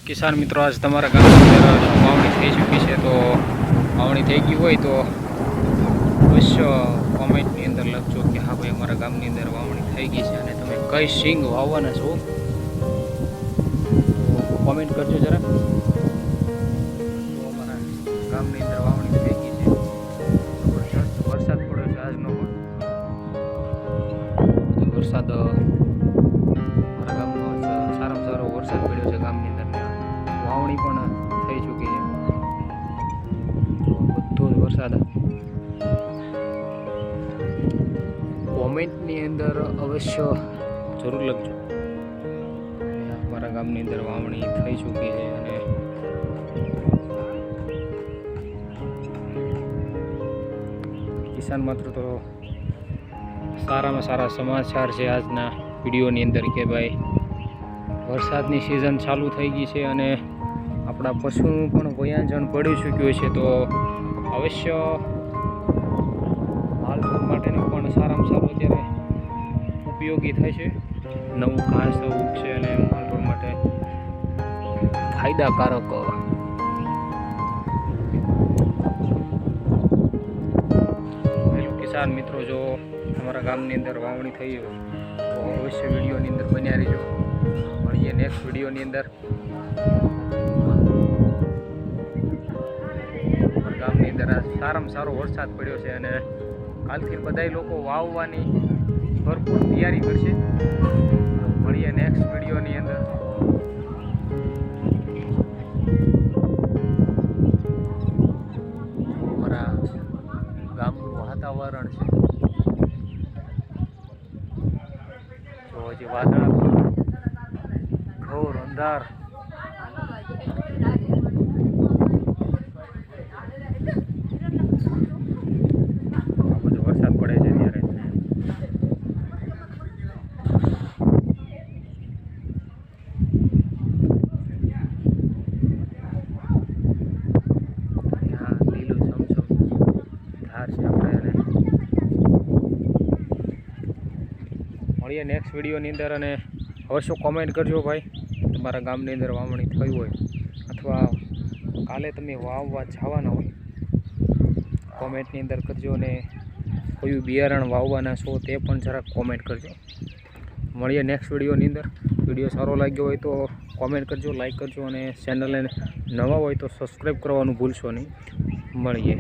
કિસાન મિત્રો, આજ તમારા ગામની અંદર વાવણી થઈ ચૂકી છે, તો વાવણી થઈ ગઈ હોય તો અવશ્ય કોમેન્ટની અંદર લખજો કે હા ભાઈ અમારા ગામની અંદર વાવણી થઈ ગઈ છે અને તમે કઈ સિંગ વાવવાના છો, તો કોમેન્ટ કરજો જરા. તો અમારા ગામની અંદર વાવણી થઈ ગઈ છે, જબરજસ્ત વરસાદ પડ્યો છે આજનો પણ. વરસાદ અમારા ગામનો સારામાં સારો વરસાદ પડ્યો છે ગામની અંદર, વાવણી પણ થઈ ચૂકી છે. બધો જ વરસાદ કોમેન્ટની અંદર અવશ્ય જરૂર લખજો. અમારા ગામની અંદર વાવણી થઈ ચૂકી છે અને કિસાન માત્ર તો સારામાં સારા સમાચાર છે આજના વિડીયોની અંદર કે ભાઈ વરસાદની સિઝન ચાલુ થઈ ગઈ છે અને આપણા પશુનું પણ વયાંજણ પડી ચૂક્યું છે, તો અવશ્ય માલઢોર માટેનું પણ સારામાં સારું અત્યારે ઉપયોગી થશે. નવું ઘાસ ઉગશે અને માલઢોર માટે ફાયદાકારક. કિસાન મિત્રો, જો તમારા ગામની અંદર વાવણી થઈ હોય તો અવશ્ય વિડીયોની અંદર બન્યા રહીજો. મળીએ નેક્સ્ટ વિડીયોની અંદર. ગામની અંદર સારામાં સારો વરસાદ પડ્યો છે અને કાલથી બધા લોકો વાવવાની ભરપૂર તૈયારી કરશે. મળીએ નેક્સ્ટ વિડીયોની અંદર. અમારા ગામનું વાતાવરણ છે, જો હજી વાદળા ઘોર અંધાર. વરસાદ પડે છે ત્યારે લીલું સમસમ ધાર છે આપણે. અને મળીએ નેક્સ્ટ વિડીયોની અંદર અને અવશ્ય કોમેન્ટ કરજો ભાઈ તમારા ગામની અંદર વાવણી થઈ હોય અથવા કાલે તમે વાવવા જવાના હોય, કોમેન્ટની અંદર કરજો. અને કયું બિયારણ વાવવાના છો તે પણ જરાક કોમેન્ટ કરજો. મળીએ નેક્સ્ટ વિડીયોની અંદર. વિડીયો સારો લાગ્યો હોય તો કોમેન્ટ કરજો, લાઈક કરજો અને ચેનલને નવા હોય તો સબસ્ક્રાઈબ કરવાનું ભૂલશો નહીં. મળીએ.